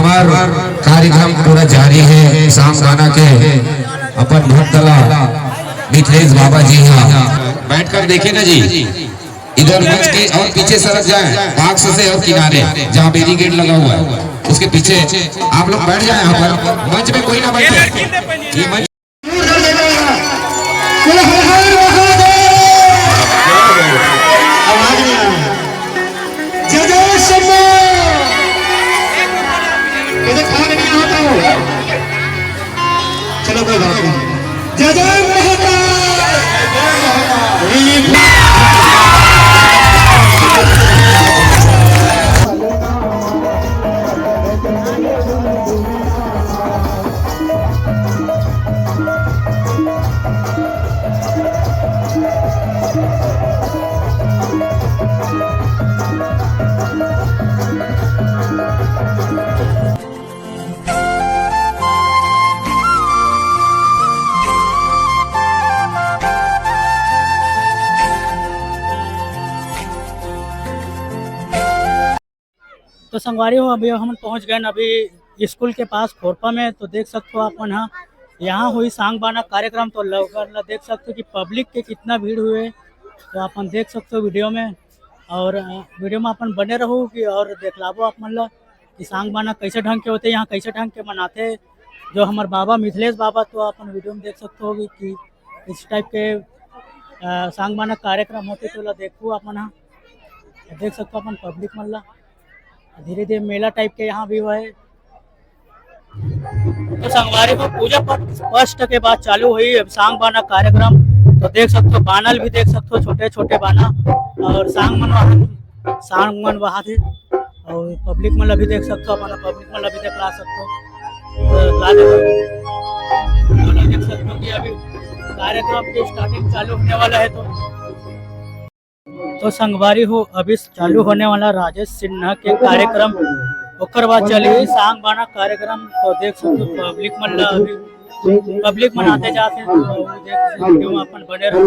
हमारा कार्यक्रम पूरा जारी है। सांग गाना के अपन भक्तला मिथिलेश बाबा जी यहाँ बैठकर देखे ना जी, इधर मंच के और पीछे सरक जाए बाक्स से और किनारे जहाँ बैरिकेड लगा हुआ है उसके पीछे आप लोग बैठ जाए। यहाँ पर मंच में कोई ना बैठे, ये मंच चलो कोई बात नहीं। जय जय महाकाल। तो संगवारी हो अभी हम पहुंच गए अभी स्कूल के पास खोरपा में। तो देख सकते हो अपन यहाँ हुई सांग बाना कार्यक्रम। तो लगभग देख सकते हो कि पब्लिक के कितना भीड़ हुए, तो अपन देख सकते हो वीडियो में। और वीडियो में अपन बने रहो कि और देखलाबो अपन ला कि सांग बाना कैसे ढंग के होते, यहाँ कैसे ढंग के मनाते जो हमारे बाबा मिथिलेश बाबा। तो अपन वीडियो में देख सकते हो कि इस टाइप के सांग बाना कार्यक्रम होते। तो देखो अपन देख सकते हो अपन पब्लिक मन ला धीरे धीरे मेला टाइप के यहाँ भी हुआ है। तो संगवारी को पूजा फर्स्ट के बाद चालू हुई सांग बाना कार्यक्रम। तो देख सकते हो बानल भी देख सकते हो, छोटे छोटे बाना और सांग मन वहाँ थे। और पब्लिक मन भी देख सकते हो, अपना पब्लिक मन भी देख ला सकते हो। देख सकते हो कि अभी कार्यक्रम की स्टार्टिंग चालू होने वाला है। तो संगवारी हो अभी चालू होने वाला राजेश सिन्हा के कार्यक्रम, ओकर बाद चलिए सांग बाना कार्यक्रम। तो देख सकते हो पब्लिक मन अभी पब्लिक मन आते जाते हैं। तो देख वीडियो में अपन बने रहो।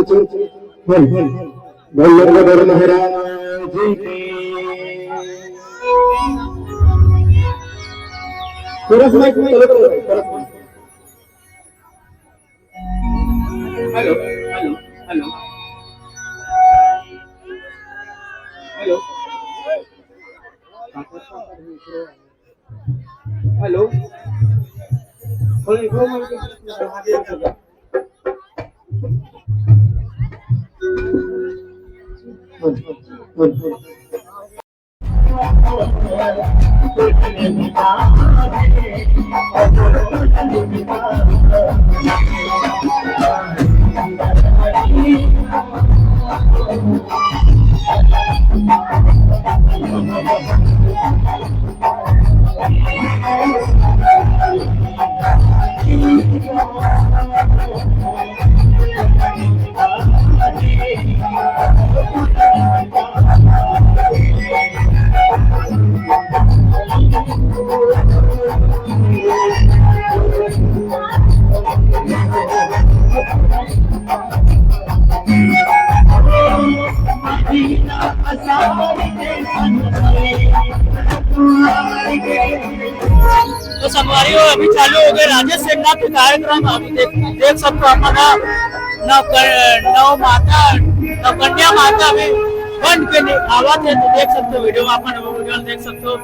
हेलो हेलो हेलो हेलो तो संगवारी हो अभी चालू हो गए राजेश सिन्हा के कार्यक्रम। अभी देख सकते हो अपना नव माता कन्या माता में बन के आवाज है। तो देख सकते हो वीडियो में अपन देख सकते हो।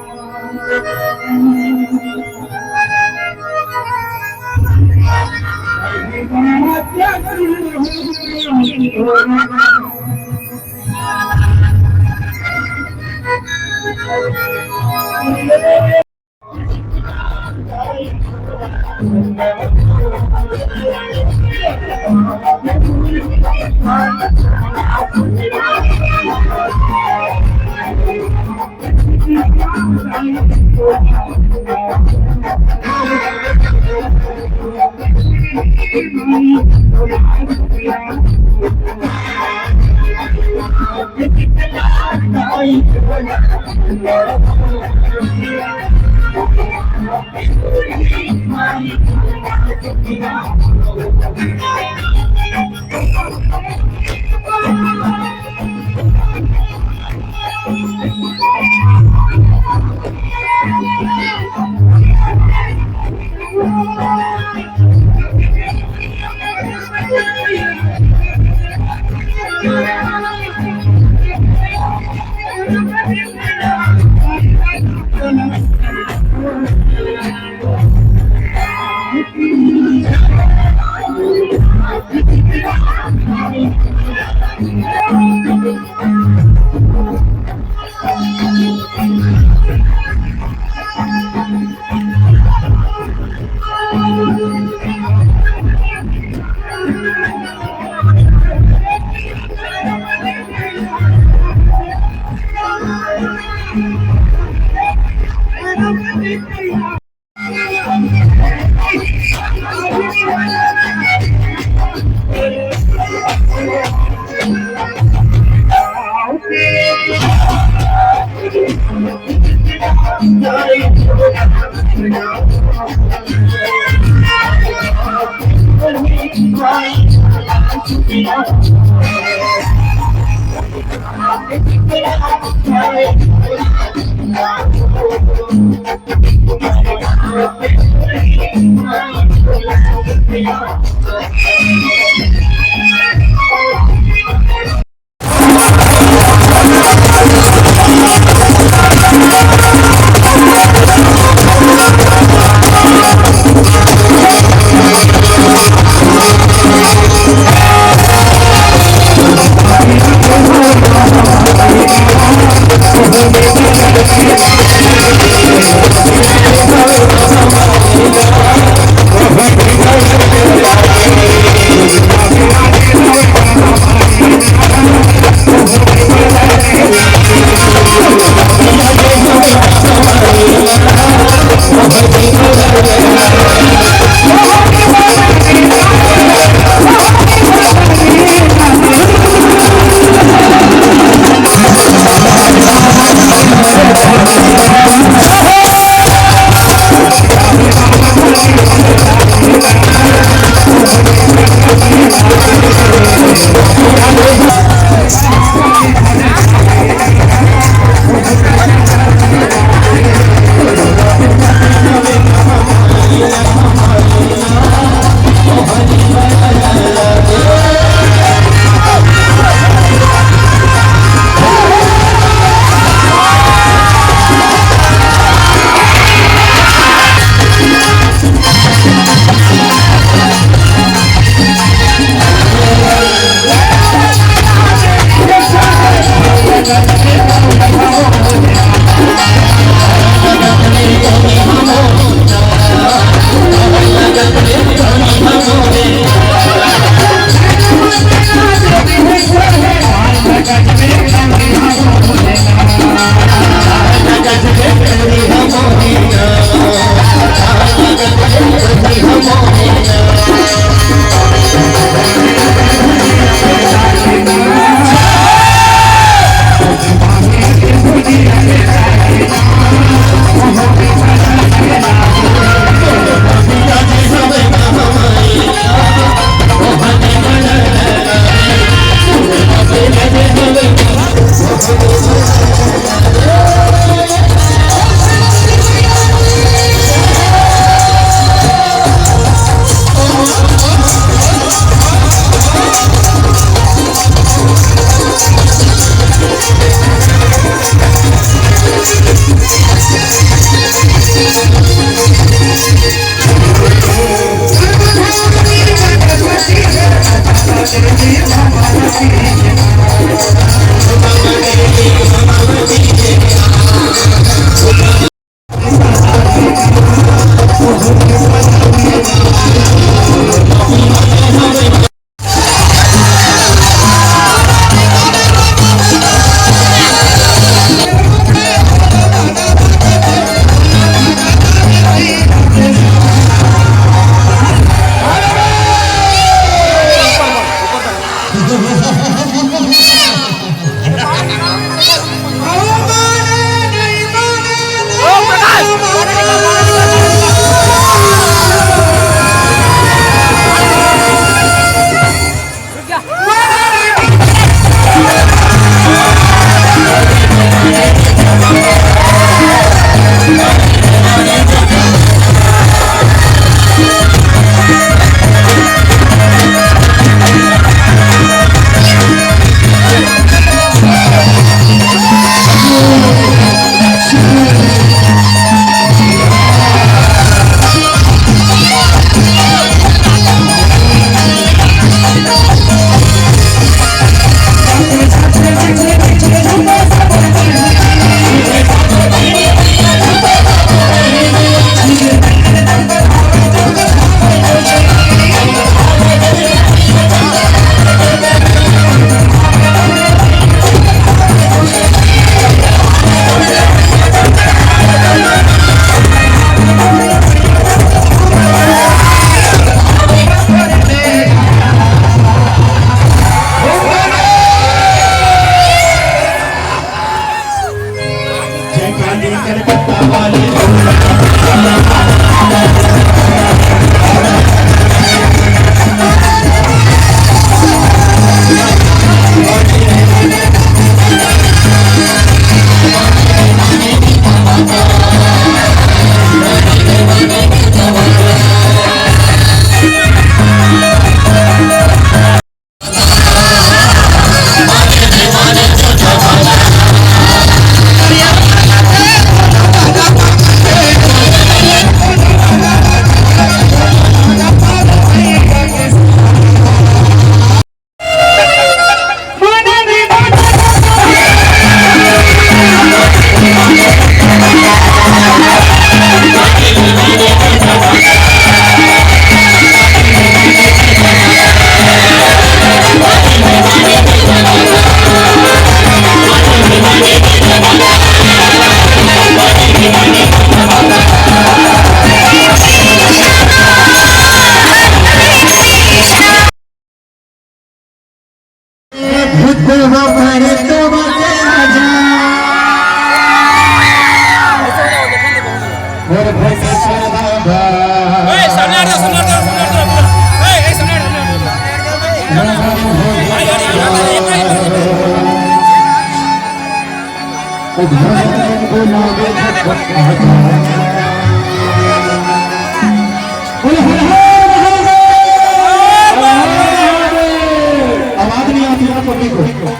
आवाज नहीं आती है पब्लिक को।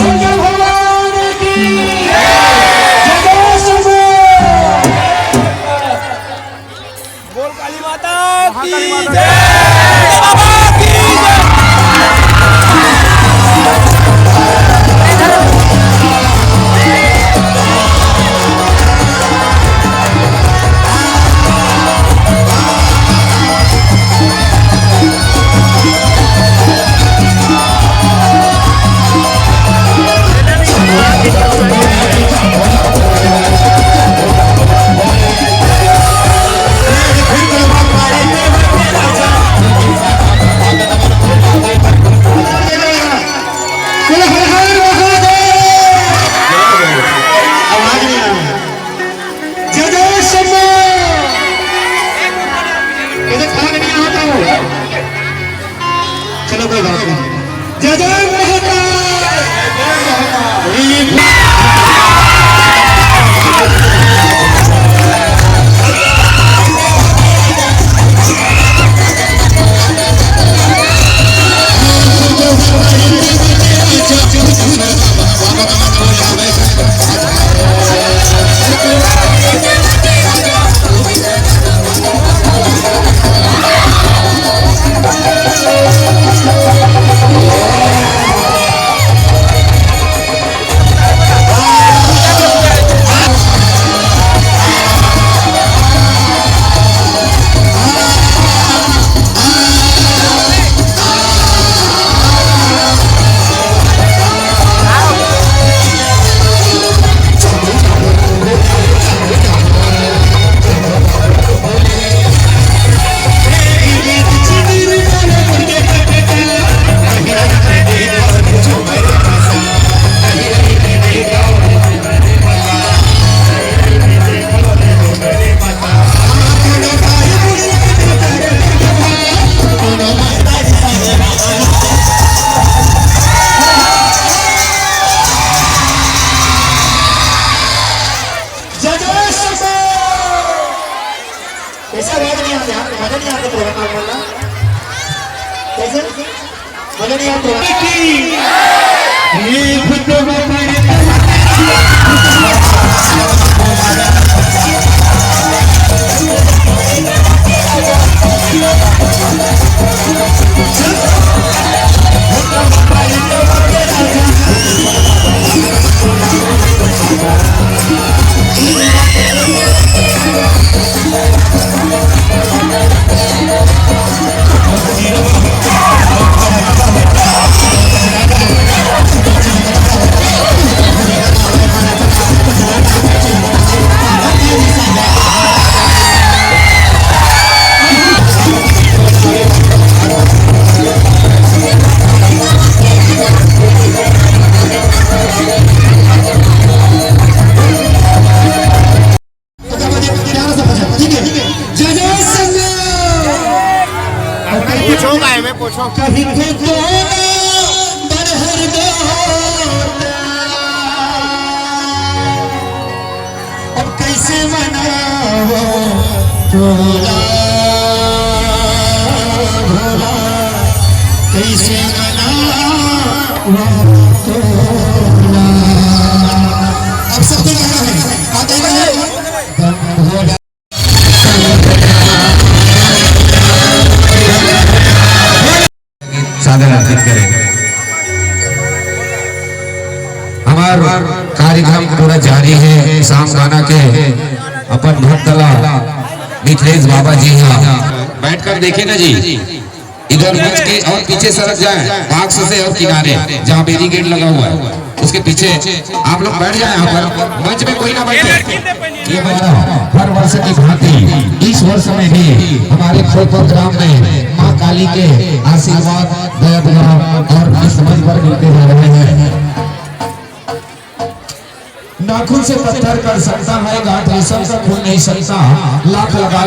शंकर भगवान की बोल काली माता की जय, बाबा की जय। चलो कोई बात नहीं। जय जय महाकाल। कैसा मजा नहीं आते मजा नहीं आते प्रोग्राम बोलना कैसे मजा नहीं आते कहीं भी तो बरहर दो अब कैसे मनाओ भोला भोला कैसे मनाओ भोला। अब सबको गाना है आते हैं भोला सादर अर्पित करें। हमारा कार्यक्रम पूरा जारी है। शाम गाना के अपन भक्तला मिथिलेश बाबा जी यहाँ बैठकर देखे ना जी, इधर मंच के और पीछे सड़क जाए बाक्स से और किनारे जहाँ बैरिकेड लगा हुआ है उसके पीछे आप लोग बैठ जाए। यहाँ पर मंच में कोई ना बैठे। ये हर वर्ष की भांति इस वर्ष में भी हमारे खोलपुर ग्राम में माँ काली के आशीर्वाद दया दुलार और समझ पर मिलते जा रहे हैं। नाखून से पत्थर कर सकता है गांठ रेशम से खुल नहीं सकता लाख लगा।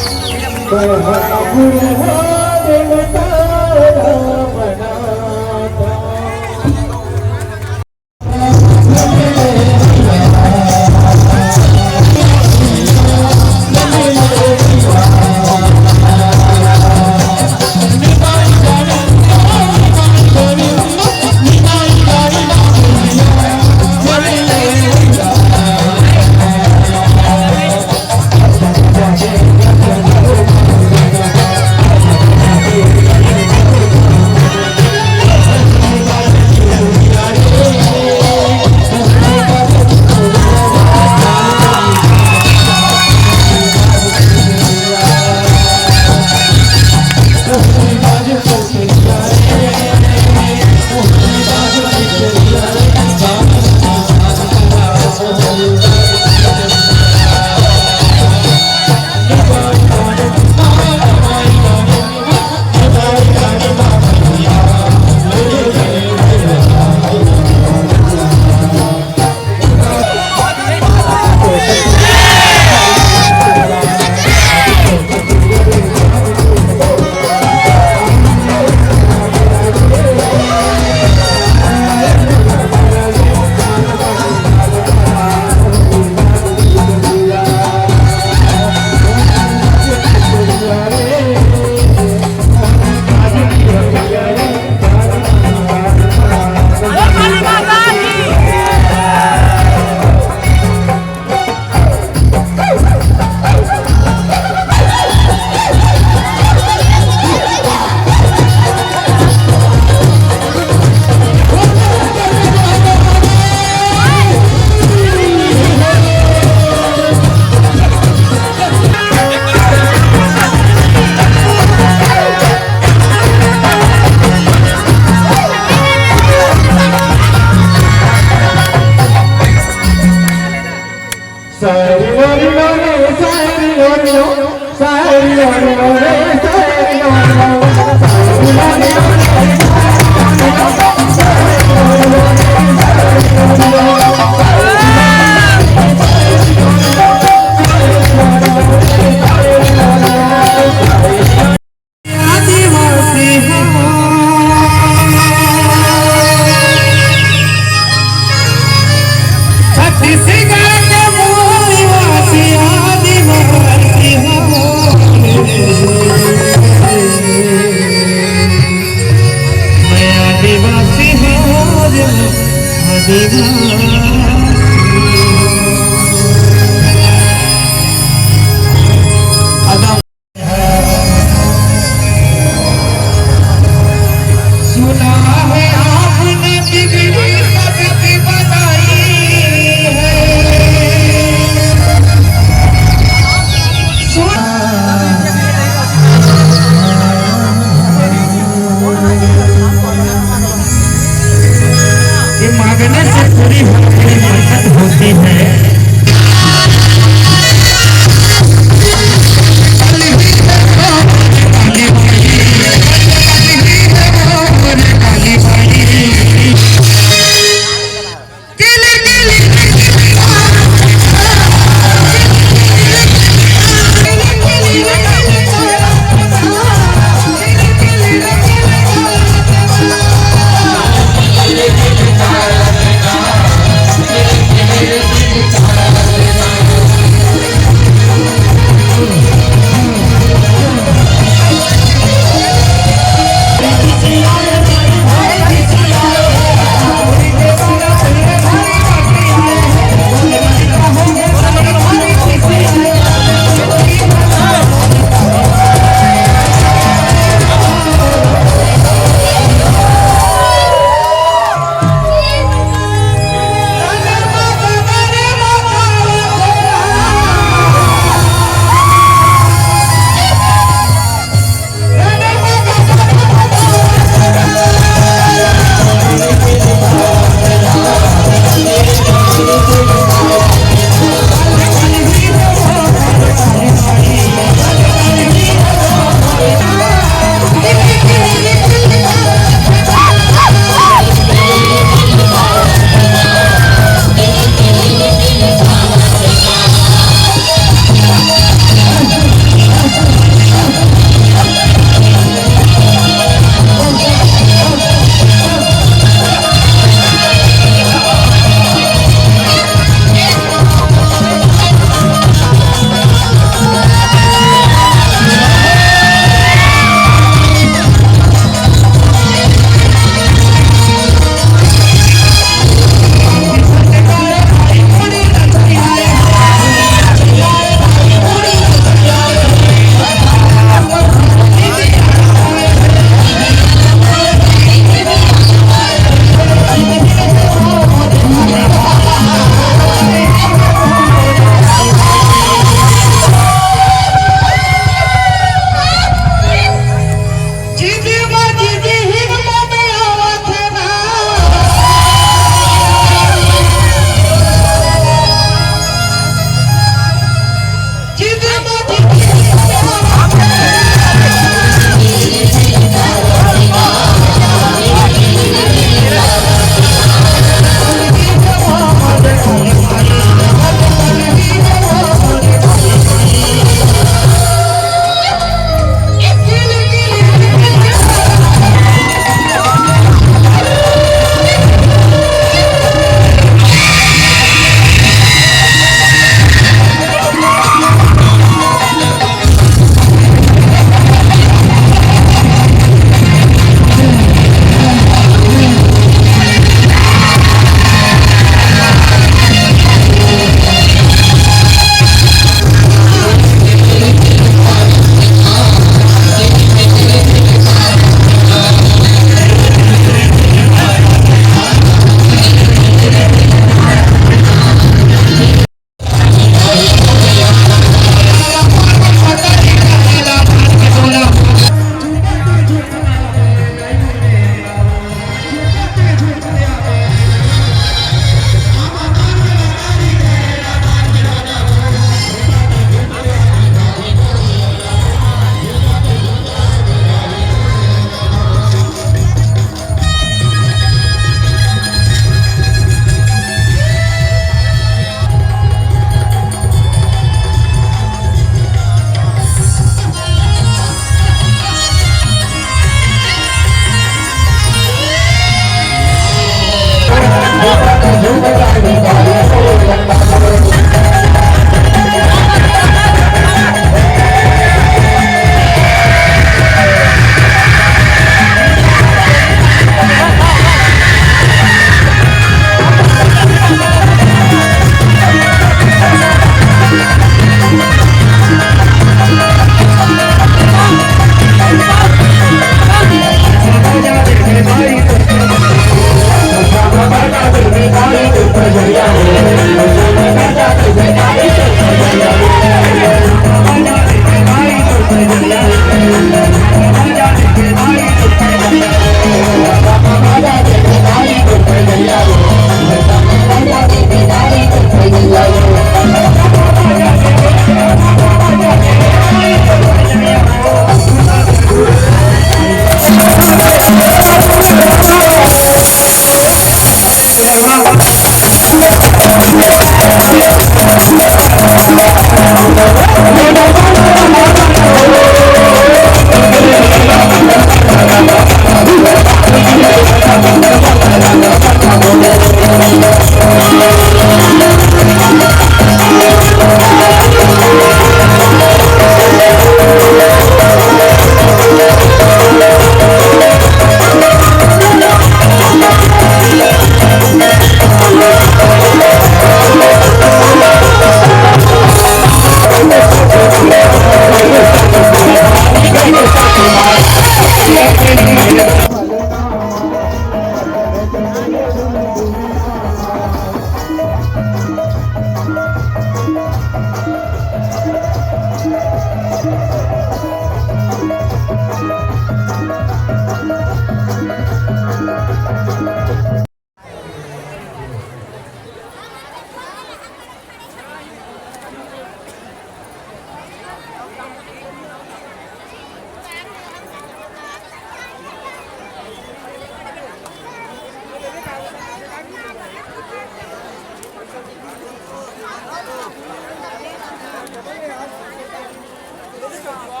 है